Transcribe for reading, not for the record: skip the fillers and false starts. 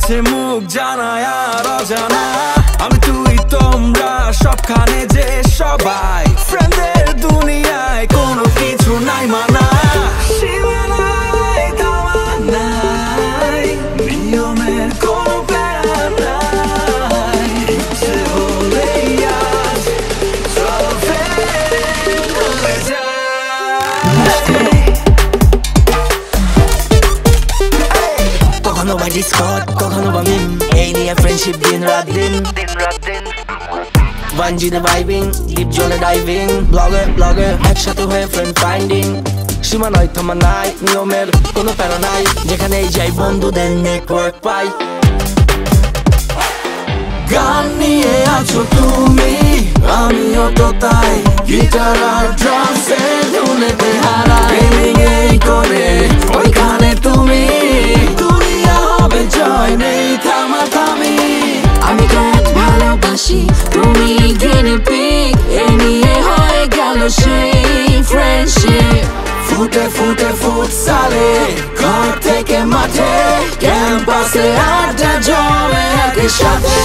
আছে মুখ জানায় আর অজানা আমি তুই তোমরা সবখানে যে সবাই ফ্রেন্ডের দুনিয়ায় কোনো কিছু নাই মানা সীমানায় দেওয়া নাই নিয়মের কোনো প্যারা নাই সে হলেই আজ চলবে ভুলে যায় কখনো বা ডিসকর্ড কখনো বা মিম এই নিয়ে ফ্রেন্ডশিপ দিন রাত দিন 1G তে ভাইবিং ডিপ জলে ডাইভিং ব্লগে একসাথে হয়ে ফ্রেন্ড ফাইন্ডিং সীমা নয় থামা নাই নিয়মের কোনো প্যারা নাই যেখানেই যাই বন্ধুদের নেটওয়ার্ক পাই গান নিয়ে আছো তুমি আমিও তো তাই গিটার আর ড্রামসের ধুনেতে হারাই এই করে ওইখানে তুমি দুনিয়া হবে জয় নেই থামাথামি আমি গান ভালোবাসি তুমি গ্রিনি পিক এ নিয়ে হয়ে গেল সেই ফ্রেন্ডশিপ ফুটে ফুটে ফুটসালে ঘর থেকে মাঠে ক্যাম্পাসে আড্ডা জমে একই সাথে